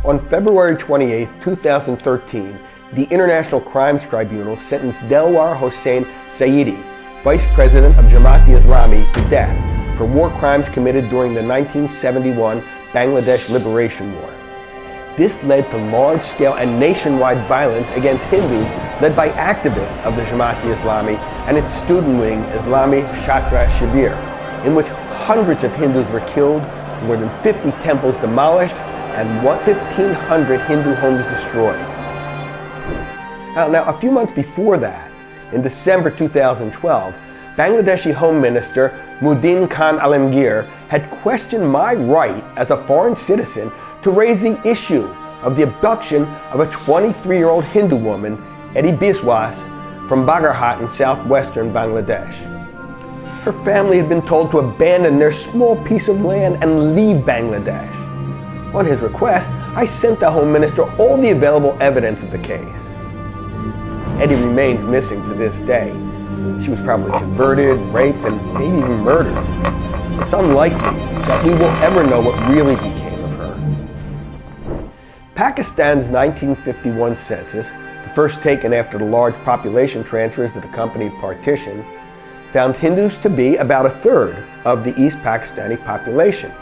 On February 28, 2013, the International Crimes Tribunal sentenced Delwar Hossain Saidi, Vice President of Jamaat-e-Islami, to death for war crimes committed during the 1971 Bangladesh Liberation War. This led to large-scale and nationwide violence against Hindus led by activists of the Jamaat-e-Islami and its student wing, Islami Chhatra Shibir, in which hundreds of Hindus were killed, more than 50 temples demolished, and 1,500 Hindu homes destroyed. Now, a few months before that, in December 2012, Bangladeshi Home Minister Muhyiddin Khan Alamgir had questioned my right as a foreign citizen to raise the issue of the abduction of a 23-year-old Hindu woman, Edi Biswas, from Bagarhat in southwestern Bangladesh. Her family had been told to abandon their small piece of land and leave Bangladesh. On his request, I sent the Home Minister all the available evidence of the case. Edi remains missing to this day. She was probably converted, raped, and maybe even murdered. It's unlikely that we will ever know what really became of her. Pakistan's 1951 census, the first taken after the large population transfers that accompanied partition, found Hindus to be about a third of the East Pakistani population.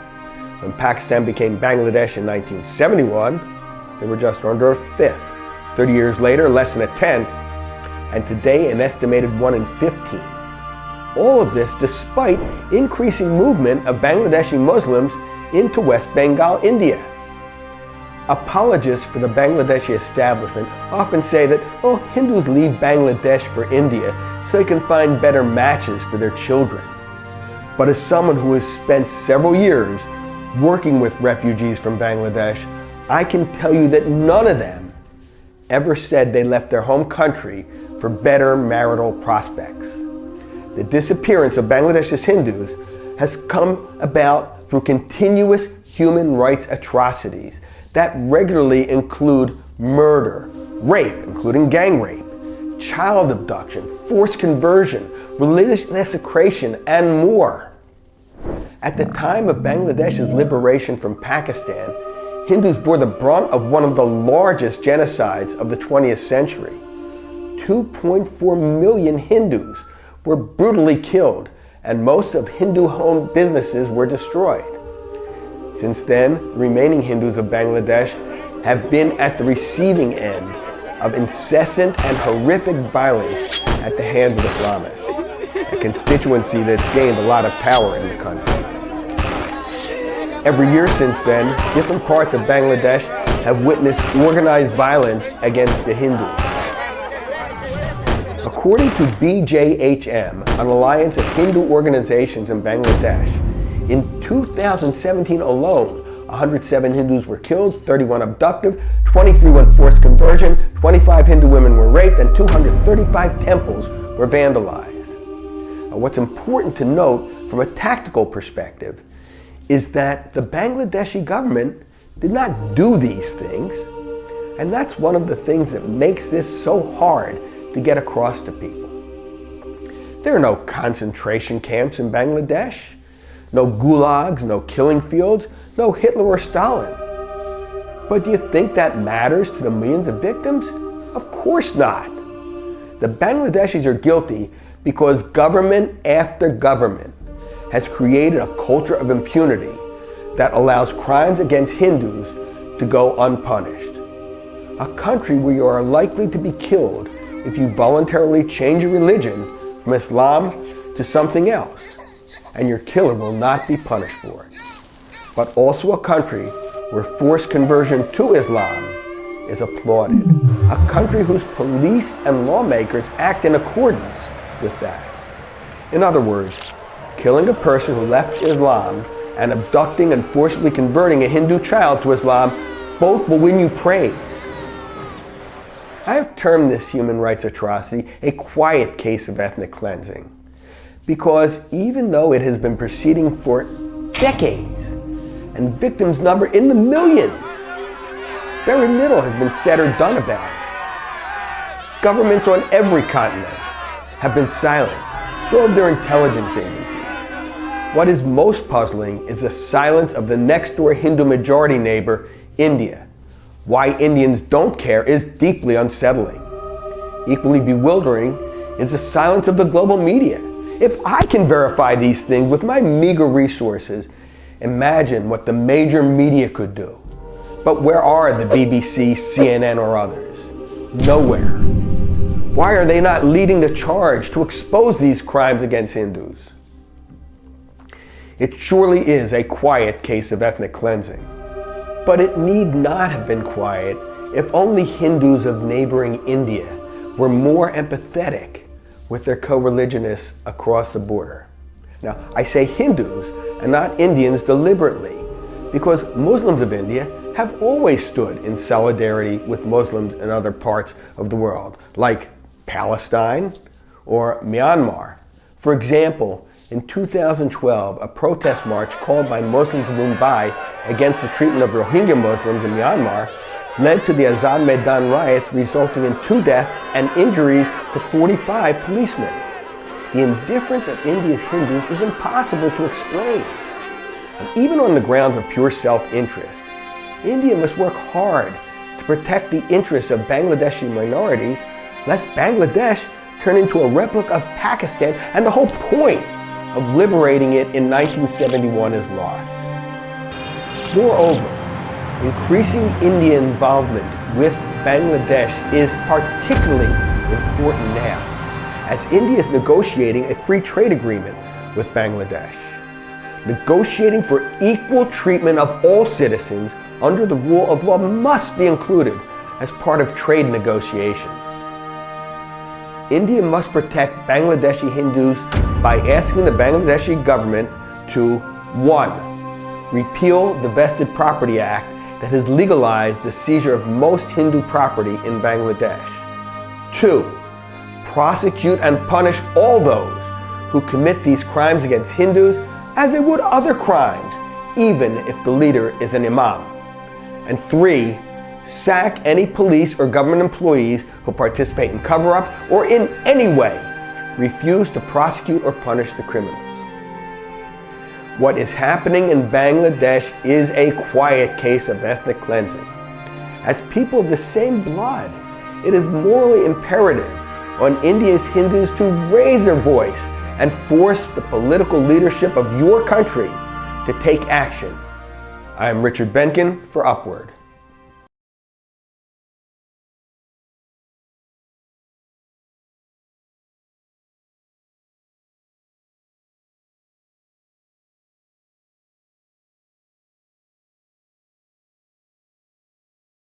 When Pakistan became Bangladesh in 1971, they were just under a fifth. 30 years later, less than a tenth, and today an estimated 1 in 15. All of this despite increasing movement of Bangladeshi Muslims into West Bengal, India. Apologists for the Bangladeshi establishment often say that, Hindus leave Bangladesh for India so they can find better matches for their children. But as someone who has spent several years working with refugees from Bangladesh, I can tell you that none of them ever said they left their home country for better marital prospects. The disappearance of Bangladesh's Hindus has come about through continuous human rights atrocities that regularly include murder, rape, including gang rape, child abduction, forced conversion, religious desecration, and more. At the time of Bangladesh's liberation from Pakistan, Hindus bore the brunt of one of the largest genocides of the 20th century. 2.4 million Hindus were brutally killed, and most of Hindu-owned businesses were destroyed. Since then, remaining Hindus of Bangladesh have been at the receiving end of incessant and horrific violence at the hands of Islamists, a constituency that's gained a lot of power in the country. Every year since then, different parts of Bangladesh have witnessed organized violence against the Hindus. According to BJHM, an alliance of Hindu organizations in Bangladesh, in 2017 alone, 107 Hindus were killed, 31 abducted, 23 went forced conversion, 25 Hindu women were raped, and 235 temples were vandalized. Now, what's important to note from a tactical perspective is that the Bangladeshi government did not do these things, and that's one of the things that makes this so hard to get across to people. There are no concentration camps in Bangladesh, no gulags, no killing fields, no Hitler or Stalin. But do you think that matters to the millions of victims? Of course not. The Bangladeshis are guilty because government after government has created a culture of impunity that allows crimes against Hindus to go unpunished. A country where you are likely to be killed if you voluntarily change your religion from Islam to something else, and your killer will not be punished for it. But also a country where forced conversion to Islam is applauded. A country whose police and lawmakers act in accordance with that. In other words, killing a person who left Islam and abducting and forcibly converting a Hindu child to Islam both will win you praise. I have termed this human rights atrocity a quiet case of ethnic cleansing, because even though it has been proceeding for decades and victims number in the millions, very little has been said or done about it. Governments on every continent have been silent, so have their intelligence agencies. What is most puzzling is the silence of the next-door Hindu majority neighbor, India, Why Indians don't care is deeply unsettling. Equally bewildering is the silence of the global media. If I can verify these things with my meager resources, imagine what the major media could do. But where are the BBC, CNN, or others? Nowhere. Why are they not leading the charge to expose these crimes against Hindus? It surely is a quiet case of ethnic cleansing. But it need not have been quiet if only Hindus of neighboring India were more empathetic with their co-religionists across the border. Now, I say Hindus and not Indians deliberately, because Muslims of India have always stood in solidarity with Muslims in other parts of the world, like Palestine or Myanmar. For example, in 2012, a protest march called by Muslims of Mumbai against the treatment of Rohingya Muslims in Myanmar led to the Azad Maidan riots, resulting in 2 deaths and injuries to 45 policemen. The indifference of India's Hindus is impossible to explain. And even on the grounds of pure self-interest, India must work hard to protect the interests of Bangladeshi minorities, lest Bangladesh turn into a replica of Pakistan and the whole point of liberating it in 1971 is lost. Moreover, increasing Indian involvement with Bangladesh is particularly important now, as India is negotiating a free trade agreement with Bangladesh. Negotiating for equal treatment of all citizens under the rule of law must be included as part of trade negotiations. India must protect Bangladeshi Hindus by asking the Bangladeshi government to 1. Repeal the Vested Property Act that has legalized the seizure of most Hindu property in Bangladesh. 2. Prosecute and punish all those who commit these crimes against Hindus as they would other crimes, even if the leader is an imam. And 3. Sack any police or government employees who participate in cover-ups or in any way refuse to prosecute or punish the criminals. What is happening in Bangladesh is a quiet case of ethnic cleansing. As people of the same blood, it is morally imperative on India's Hindus to raise their voice and force the political leadership of your country to take action. I am Richard Benkin for Upward.